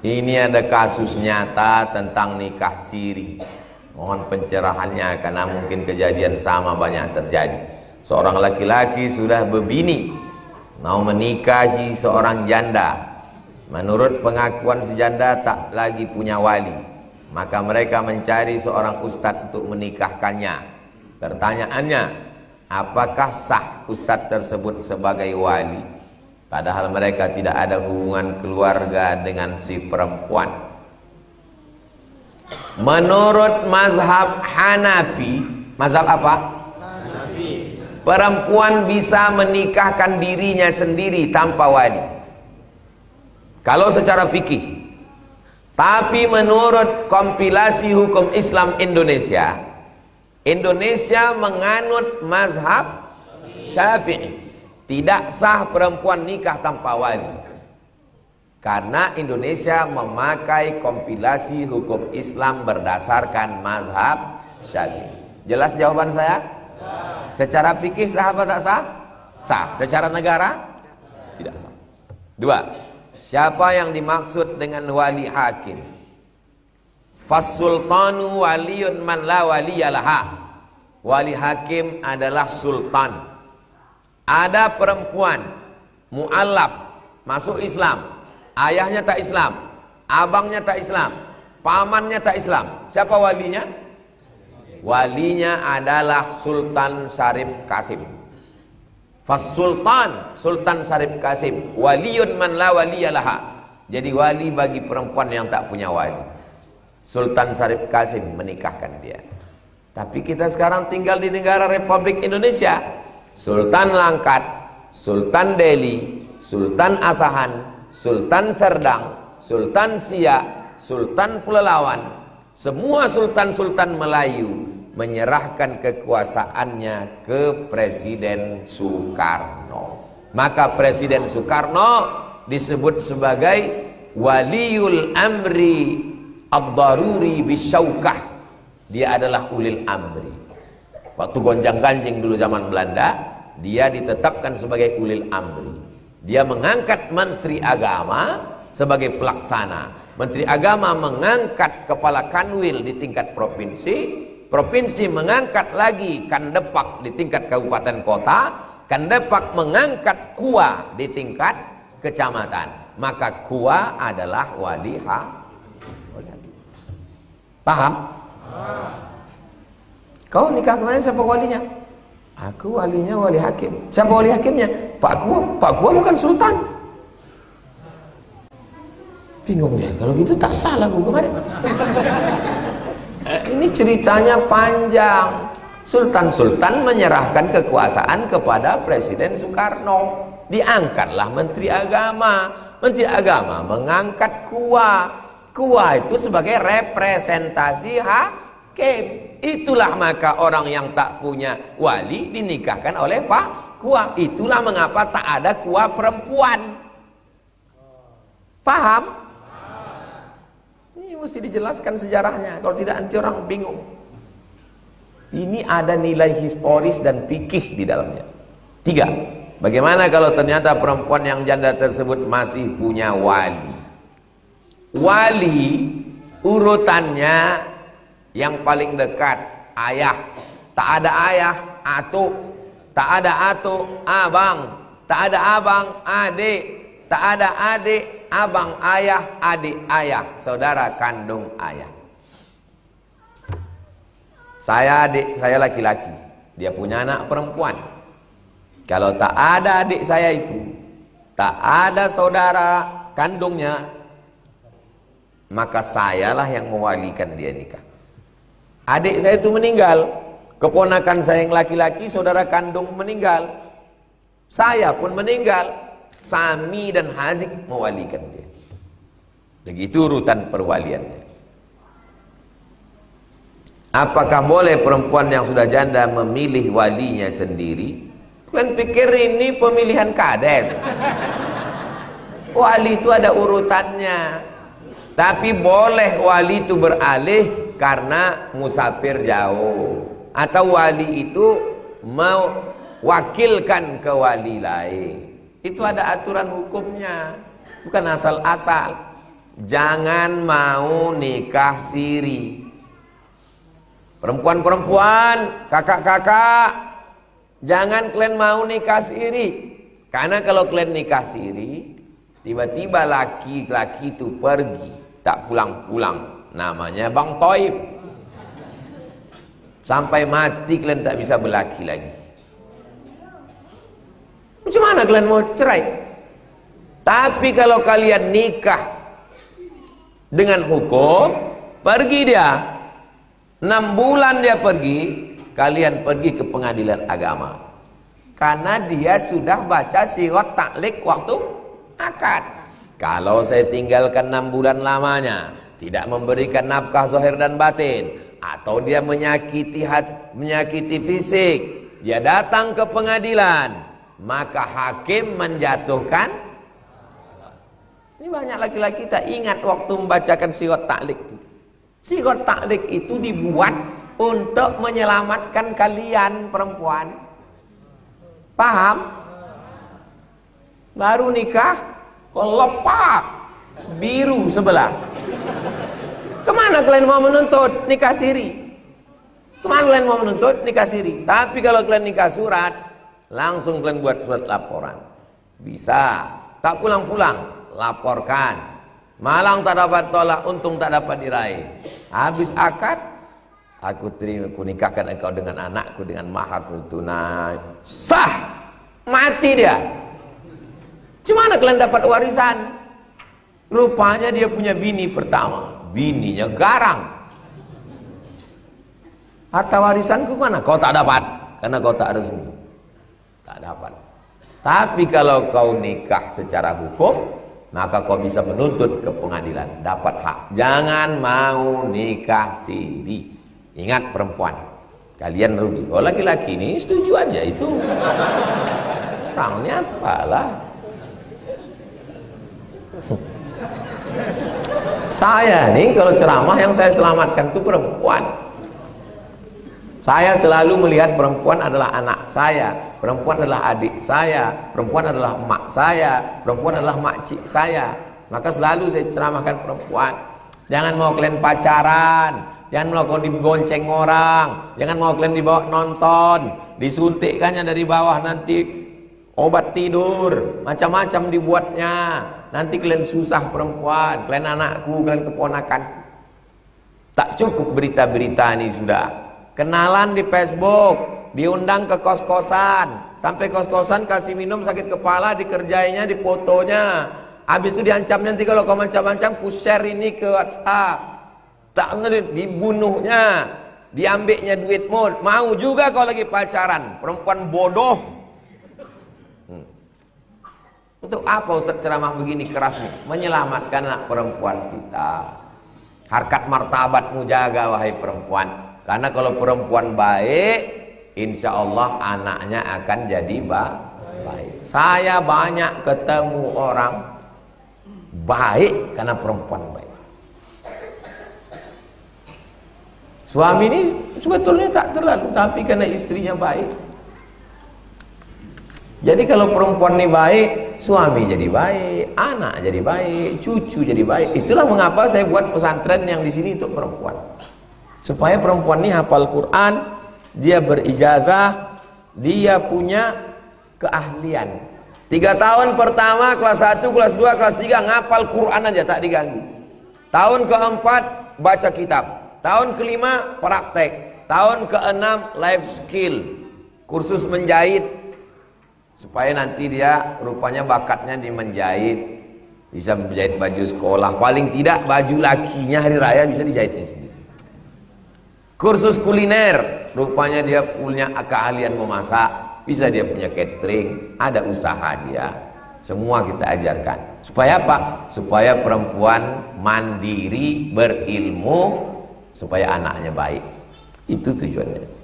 Ini ada kasus nyata tentang nikah siri. Mohon pencerahannya karena mungkin kejadian sama banyak terjadi. Seorang laki-laki sudah berbini, mau menikahi seorang janda. Menurut pengakuan si janda tak lagi punya wali, maka mereka mencari seorang ustadz untuk menikahkannya. Pertanyaannya, apakah sah ustadz tersebut sebagai wali? Padahal mereka tidak ada hubungan keluarga dengan si perempuan. Menurut mazhab Hanafi, mazhab apa? Hanafi. Perempuan bisa menikahkan dirinya sendiri tanpa wali kalau secara fikih. Tapi menurut kompilasi hukum Islam Indonesia, Indonesia menganut mazhab Syafi'i. Tidak sah perempuan nikah tanpa wali, karena Indonesia memakai kompilasi hukum Islam berdasarkan mazhab Syafi'i. Jelas jawaban saya? Secara fikih sah apa tak sah? Sah. Secara negara? Tidak sah. Dua, siapa yang dimaksud dengan wali hakim? Fas-sultanu waliyun man la waliyalaha. Wali hakim adalah sultan. Ada perempuan mu'allaf masuk Islam, ayahnya tak Islam, abangnya tak Islam, pamannya tak Islam. Siapa walinya? Walinya adalah Sultan Syarif Qasim. Fas-sultan, Sultan Syarif Qasim, waliyun man la waliyalaha. Jadi wali bagi perempuan yang tak punya wali. Sultan Syarif Qasim menikahkan dia. Tapi kita sekarang tinggal di negara Republik Indonesia. Sultan Langkat, Sultan Delhi, Sultan Asahan, Sultan Serdang, Sultan Siak, Sultan Pelalawan, semua sultan-sultan Melayu menyerahkan kekuasaannya ke Presiden Soekarno. Maka Presiden Soekarno disebut sebagai Waliul Amri Ad-Daruri Bisyaukah. Dia adalah ulil amri. Waktu gonjang-ganjing dulu zaman Belanda, dia ditetapkan sebagai ulil amri. Dia mengangkat menteri agama sebagai pelaksana. Menteri agama mengangkat kepala kanwil di tingkat provinsi, provinsi mengangkat lagi kandepak di tingkat kabupaten kota, kandepak mengangkat kua di tingkat kecamatan. Maka kua adalah wali hakim. Paham? Kau nikah kemarin siapa walinya? Aku walinya wali hakim. Siapa wali hakimnya? Pak Kua. Pak Kua bukan sultan. Bingung dia. Kalau gitu tak salah aku kemarin. Ini ceritanya panjang. Sultan-sultan menyerahkan kekuasaan kepada Presiden Soekarno. Diangkatlah Menteri Agama. Menteri Agama mengangkat Kua. Kua itu sebagai representasi hakim. Itulah maka orang yang tak punya wali dinikahkan oleh Pak Kua. Itulah mengapa tak ada Kua perempuan. Paham? Ini mesti dijelaskan sejarahnya. Kalau tidak nanti orang bingung. Ini ada nilai historis dan fikih di dalamnya. Tiga, bagaimana kalau ternyata perempuan yang janda tersebut masih punya wali? Wali urutannya yang paling dekat ayah. Tak ada ayah, atuk. Tak ada atuk, abang. Tak ada abang, adik. Tak ada adik, abang ayah, adik ayah, saudara kandung ayah. Saya adik saya laki-laki, dia punya anak perempuan. Kalau tak ada adik saya itu, tak ada saudara kandungnya, maka sayalah yang mewalikan dia nikah. Adik saya itu meninggal, keponakan saya yang laki-laki, saudara kandung meninggal, saya pun meninggal, Sami dan Hazik mewalikan dia. Begitu urutan perwaliannya. Apakah boleh perempuan yang sudah janda memilih walinya sendiri? Kalian pikir ini pemilihan kades? Wali itu ada urutannya. Tapi boleh wali itu beralih karena musafir jauh, atau wali itu mewakilkan ke wali lain. Itu ada aturan hukumnya. bukan asal-asal. Jangan mau nikah siri. Perempuan-perempuan, kakak-kakak, jangan kalian mau nikah siri. Karena kalau kalian nikah siri, tiba-tiba laki-laki itu pergi, tak pulang-pulang, namanya Bang Toib. Sampai mati kalian tak bisa berlaki lagi. Macam mana kalian mau cerai? Tapi kalau kalian nikah dengan hukum, pergi dia 6 bulan dia pergi, kalian pergi ke pengadilan agama. Karena dia sudah baca sirat taklik waktu akad. Kalau saya tinggalkan 6 bulan lamanya, tidak memberikan nafkah zahir dan batin, atau dia menyakiti fisik, dia datang ke pengadilan, maka hakim menjatuhkan. Ini banyak laki-laki tak ingat waktu membacakan sirat taklik itu. Sirat taklik itu dibuat untuk menyelamatkan kalian perempuan. Paham? Baru nikah, kelepak biru sebelah. Kemana kalian mau menuntut nikah siri? Kemana kalian mau menuntut nikah siri? Tapi kalau kalian nikah surat, langsung kalian buat surat laporan. Bisa, tak pulang-pulang, laporkan. Malang tak dapat tolak, untung tak dapat diraih. Habis akad, aku nikahkan engkau dengan anakku dengan mahar tunai. Sah, mati dia. Gimana kalian dapat warisan? Rupanya dia punya bini pertama, bininya garang. Harta warisanku mana? Kau tak dapat, karena kau tak resmi. Tak dapat. Tapi kalau kau nikah secara hukum, maka kau bisa menuntut ke pengadilan, dapat hak. Jangan mau nikah siri. Ingat perempuan, kalian rugi. Kalau laki-laki ini setuju aja itu. Orangnya apalah. Saya nih kalau ceramah yang saya selamatkan itu perempuan. Saya selalu melihat perempuan adalah anak saya, perempuan adalah adik saya, perempuan adalah emak saya, perempuan adalah makcik saya. Maka selalu saya ceramahkan perempuan. Jangan mau kalian pacaran, jangan mau kalian digonceng orang, jangan mau kalian dibawa nonton, disuntikkannya dari bawah nanti obat tidur, macam-macam dibuatnya. Nanti kalian susah perempuan, kalian anakku, kalian keponakanku. Tak cukup berita-berita ini sudah. Kenalan di Facebook, diundang ke kos-kosan, sampai kos-kosan kasih minum sakit kepala, dikerjainya, difotonya. Habis itu diancam nanti kalau kau macam-macam, ku share ini ke WhatsApp. Tak dibunuhnya, diambilnya duitmu. Mau juga kau lagi pacaran, perempuan bodoh. Untuk apa Ustaz ceramah begini keras nih? Menyelamatkan anak perempuan kita. Harkat martabatmu jaga wahai perempuan. Karena kalau perempuan baik, insya Allah anaknya akan jadi baik. Saya banyak ketemu orang baik karena perempuan baik. Suami ini sebetulnya tak terlalu, tapi karena istrinya baik. Jadi kalau perempuan ini baik, suami jadi baik, anak jadi baik, cucu jadi baik. Itulah mengapa saya buat pesantren yang di sini untuk perempuan. Supaya perempuan ini hafal Quran, dia berijazah, dia punya keahlian. 3 tahun pertama, kelas 1, kelas 2, kelas 3, ngapal Quran aja, tak diganggu. Tahun keempat, baca kitab. Tahun kelima, praktek. Tahun keenam, life skill. Kursus menjahit. Supaya nanti dia rupanya bakatnya di menjahit. Bisa menjahit baju sekolah. Paling tidak baju lakinya hari raya bisa dijahitnya sendiri. Kursus kuliner, rupanya dia punya keahlian memasak, bisa dia punya catering, ada usaha dia. Semua kita ajarkan. Supaya apa? Supaya perempuan mandiri, berilmu, supaya anaknya baik. Itu tujuannya.